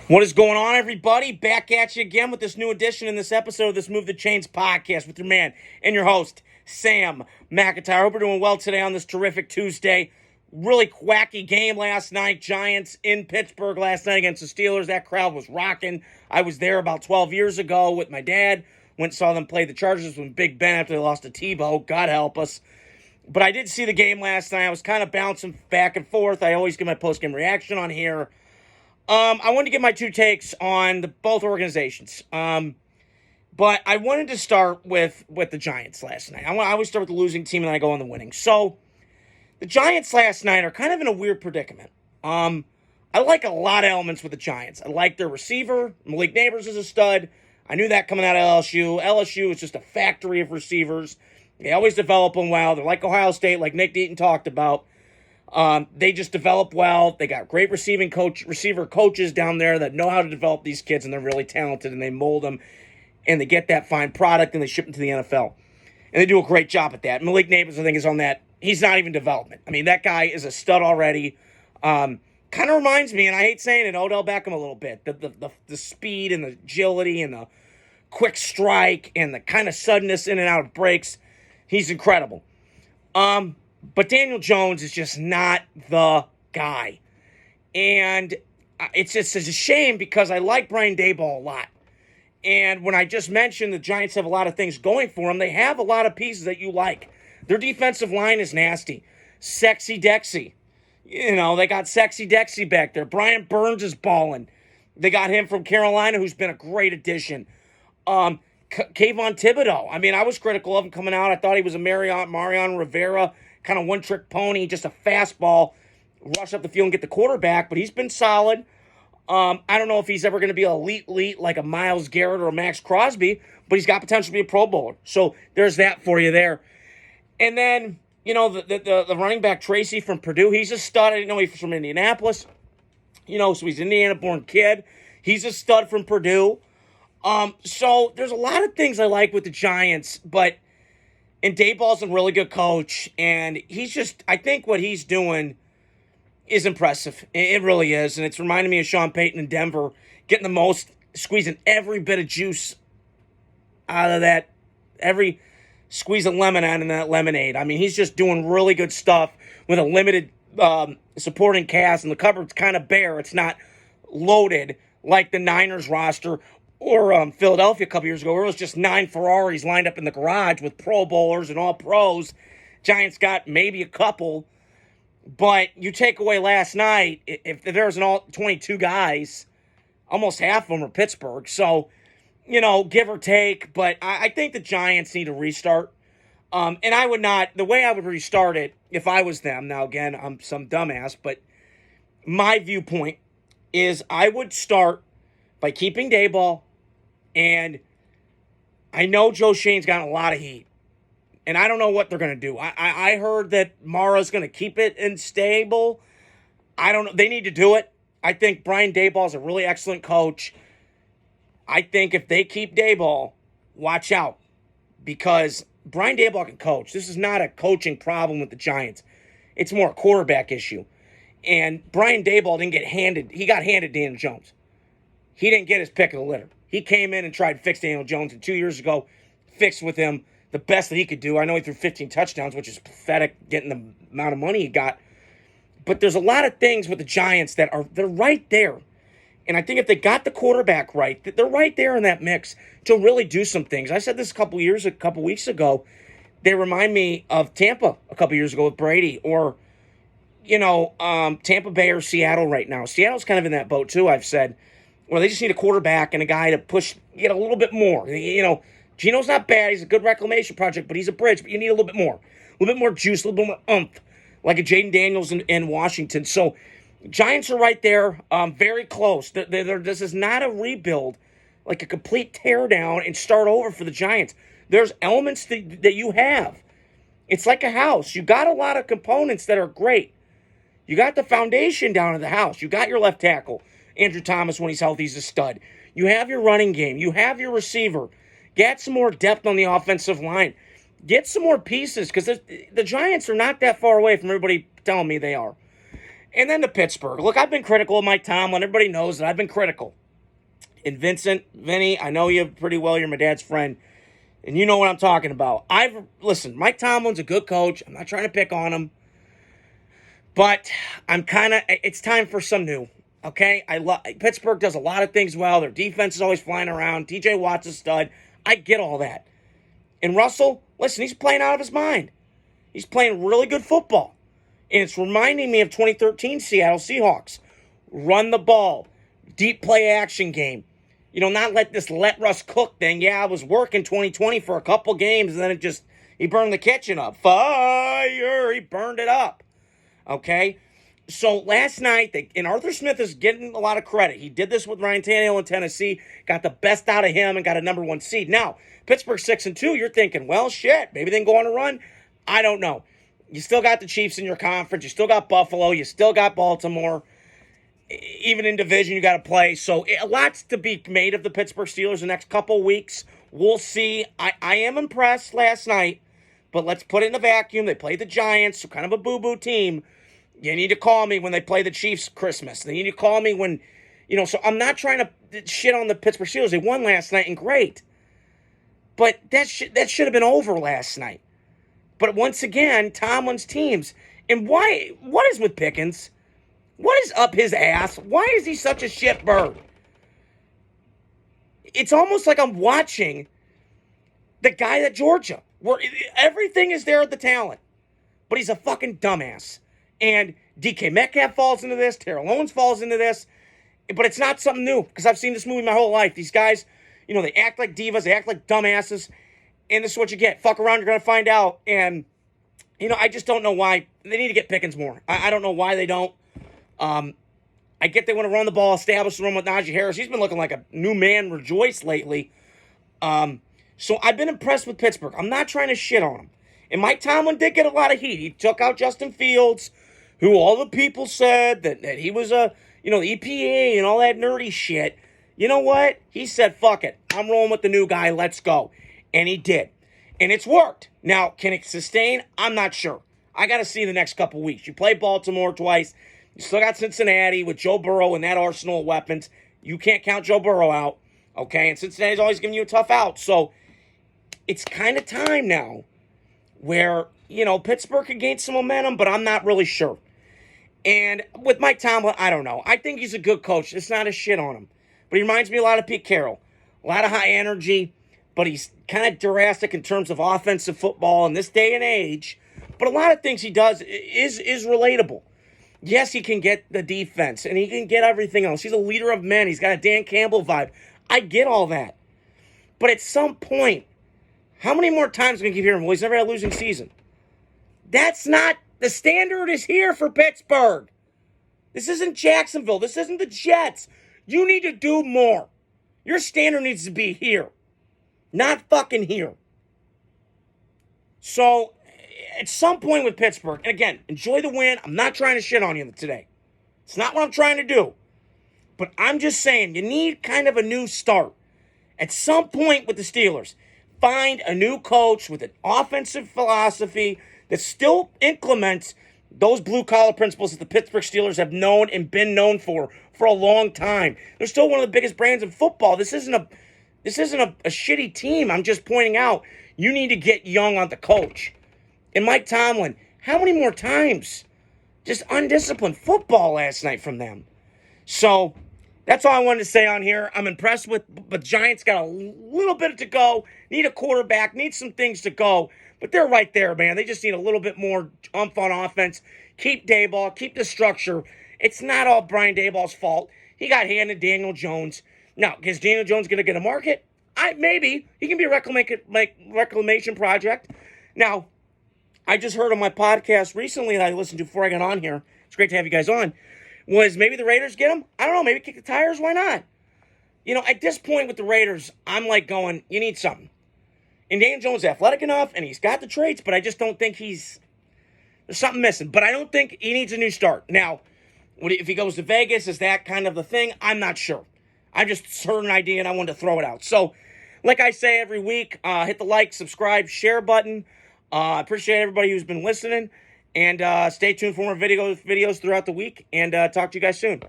What is going on, everybody? Back at you again with this new edition in this episode of this Move the Chains podcast with your man and your host, Sam McIntyre. Hope you're doing well today on this terrific Tuesday. Really quacky game last night. Giants in Pittsburgh last night against the Steelers. That crowd was rocking. I was there about 12 years ago with my dad. Went and saw them play the Chargers with Big Ben after they lost to Tebow. God help us. But I did see the game last night. I was kind of bouncing back and forth. I always give my post-game reaction on here. I wanted to give my two takes on both organizations. But I wanted to start with the Giants last night. I always start with the losing team and then I go on the winning. So, the Giants last night are kind of in a weird predicament. I like a lot of elements with the Giants. I like their receiver. Malik Neighbors is a stud. I knew that coming out of LSU. LSU is just a factory of receivers. They always develop them well. They're like Ohio State, like Nick Deaton talked about. They just develop well. They got great receiver coaches down there that know how to develop these kids, and they're really talented, and they mold them, and they get that fine product, and they ship them to the NFL. And they do a great job at that. Malik Neighbors, I think, is on that. He's not even development. I mean, that guy is a stud already. Kind of reminds me, and I hate saying it, Odell Beckham a little bit. The speed and the agility and the quick strike and the kind of suddenness in and out of breaks. He's incredible. But Daniel Jones is just not the guy. And it's just a shame because I like Brian Daboll a lot. And when I just mentioned the Giants have a lot of things going for them, they have a lot of pieces that you like. Their defensive line is nasty. Sexy Dexy. You know, they got Sexy Dexy back there. Brian Burns is balling. They got him from Carolina, who's been a great addition. Kayvon Thibodeau. I mean, I was critical of him coming out. I thought he was a Mariano Rivera kind of one-trick pony, just a fastball, rush up the field and get the quarterback, but he's been solid. I don't know if he's ever going to be elite like a Myles Garrett or a Max Crosby, but he's got potential to be a Pro Bowler. So there's that for you there. And then, you know, the running back Tracy from Purdue, he's a stud. I didn't know he was from Indianapolis. You know, so he's an Indiana-born kid. He's a stud from Purdue. So there's a lot of things I like with the Giants, and Daboll's a really good coach, and he's just, I think what he's doing is impressive. It really is, and it's reminding me of Sean Payton in Denver, getting the most, squeezing every bit of juice out of that, every squeeze of lemon out of that lemonade. I mean, he's just doing really good stuff with a limited supporting cast, and the cupboard's kind of bare. It's not loaded like the Niners roster or Philadelphia a couple years ago, where it was just 9 Ferraris lined up in the garage with Pro Bowlers and all pros. Giants got maybe a couple, but you take away last night, if there's an all 22 guys, almost half of them are Pittsburgh. So, you know, give or take, but I think the Giants need a restart. And I would not, the way I would restart it if I was them, now again, I'm some dumbass, but my viewpoint is I would start by keeping Daboll. And I know Joe Shane's got a lot of heat. And I don't know what they're going to do. I heard that Mara's going to keep it in stable. I don't know. They need to do it. I think Brian Daboll is a really excellent coach. I think if they keep Daboll, watch out. Because Brian Daboll can coach. This is not a coaching problem with the Giants. It's more a quarterback issue. And Brian Daboll didn't get handed. He got handed Daniel Jones. He didn't get his pick of the litter. He came in and tried to fix Daniel Jones, and 2 years ago, fixed with him the best that he could do. I know he threw 15 touchdowns, which is pathetic, getting the amount of money he got. But there's a lot of things with the Giants that they're right there. And I think if they got the quarterback right, they're right there in that mix to really do some things. I said this a couple weeks ago. They remind me of Tampa a couple years ago with Brady, or, you know, Tampa Bay or Seattle right now. Seattle's kind of in that boat too, I've said. Well, they just need a quarterback and a guy to get a little bit more. You know, Geno's not bad. He's a good reclamation project, but he's a bridge. But you need a little bit more. A little bit more juice, a little bit more oomph, like a Jaden Daniels in Washington. So, Giants are right there, very close. This is not a rebuild, like a complete teardown and start over for the Giants. There's elements that you have. It's like a house. You got a lot of components that are great. You got the foundation down in the house. You got your left tackle. Andrew Thomas, when he's healthy, he's a stud. You have your running game. You have your receiver. Get some more depth on the offensive line. Get some more pieces, because the Giants are not that far away from everybody telling me they are. And then to Pittsburgh. Look, I've been critical of Mike Tomlin. Everybody knows that I've been critical. And Vinny, I know you pretty well. You're my dad's friend. And you know what I'm talking about. Listen, Mike Tomlin's a good coach. I'm not trying to pick on him. But it's time for some new. Okay? Pittsburgh does a lot of things well. Their defense is always flying around. TJ Watt's a stud. I get all that. And Russell, listen, he's playing out of his mind. He's playing really good football. And it's reminding me of 2013 Seattle Seahawks. Run the ball. Deep play action game. Not let Russ cook thing. Yeah, I was working 2020 for a couple games, and then he burned the kitchen up. Fire! He burned it up. Okay? So last night, and Arthur Smith is getting a lot of credit. He did this with Ryan Tannehill in Tennessee, got the best out of him, and got a number 1 seed. Now, Pittsburgh 6-2, you're thinking, well, shit, maybe they can go on a run. I don't know. You still got the Chiefs in your conference. You still got Buffalo. You still got Baltimore. Even in division, you got to play. So a lot's to be made of the Pittsburgh Steelers the next couple weeks. We'll see. I am impressed last night, but let's put it in a vacuum. They played the Giants, so kind of a boo-boo team. You need to call me when they play the Chiefs Christmas. They need to call me when, so I'm not trying to shit on the Pittsburgh Steelers. They won last night, and great. But that should have been over last night. But once again, Tomlin's teams. And what is with Pickens? What is up his ass? Why is he such a shit bird? It's almost like I'm watching the guy at Georgia, where everything is there at the talent. But he's a fucking dumbass. And DK Metcalf falls into this. Terrell Owens falls into this. But it's not something new, because I've seen this movie my whole life. These guys, they act like divas. They act like dumbasses. And this is what you get. Fuck around, you're going to find out. And, I just don't know why. They need to get Pickens more. I don't know why they don't. I get they want to run the ball, establish the run with Najee Harris. He's been looking like a new man rejoice lately. So I've been impressed with Pittsburgh. I'm not trying to shit on him. And Mike Tomlin did get a lot of heat. He took out Justin Fields, who all the people said that he was the EPA and all that nerdy shit. You know what? He said, fuck it. I'm rolling with the new guy. Let's go. And he did. And it's worked. Now, can it sustain? I'm not sure. I got to see the next couple weeks. You play Baltimore twice. You still got Cincinnati with Joe Burrow and that arsenal of weapons. You can't count Joe Burrow out. Okay? And Cincinnati's always giving you a tough out. So it's kind of time now where, Pittsburgh could gain some momentum, but I'm not really sure. And with Mike Tomlin, I don't know. I think he's a good coach. It's not a shit on him. But he reminds me a lot of Pete Carroll. A lot of high energy, but he's kind of drastic in terms of offensive football in this day and age. But a lot of things he does is relatable. Yes, he can get the defense, and he can get everything else. He's a leader of men. He's got a Dan Campbell vibe. I get all that. But at some point, how many more times are we going to keep hearing, well, he's never had a losing season? That's not, the standard is here for Pittsburgh. This isn't Jacksonville. This isn't the Jets. You need to do more. Your standard needs to be here. Not fucking here. So, at some point with Pittsburgh, and again, enjoy the win. I'm not trying to shit on you today. It's not what I'm trying to do. But I'm just saying, you need kind of a new start. At some point with the Steelers, find a new coach with an offensive philosophy that still implements those blue-collar principles that the Pittsburgh Steelers have known and been known for a long time. They're still one of the biggest brands in football. This isn't a shitty team. I'm just pointing out, you need to get young on the coach. And Mike Tomlin, how many more times? Just undisciplined football last night from them. So, that's all I wanted to say on here. I'm impressed with, but Giants got a little bit to go. Need a quarterback, need some things to go. But they're right there, man. They just need a little bit more oomph on offense. Keep Daboll, keep the structure. It's not all Brian Daboll's fault. He got handed Daniel Jones. Now, is Daniel Jones going to get a market? Maybe. He can be a reclamation project. Now, I just heard on my podcast recently that I listened to before I got on here, it's great to have you guys on, was maybe the Raiders get him? I don't know, maybe kick the tires, why not? At this point with the Raiders, I'm like going, you need something. And Daniel Jones is athletic enough, and he's got the traits, but I just don't think there's something missing. But I don't think he needs a new start. Now, if he goes to Vegas, is that kind of the thing? I'm not sure. I just heard an idea, and I wanted to throw it out. So, like I say every week, hit the like, subscribe, share button. I appreciate everybody who's been listening. And stay tuned for more videos throughout the week. And talk to you guys soon.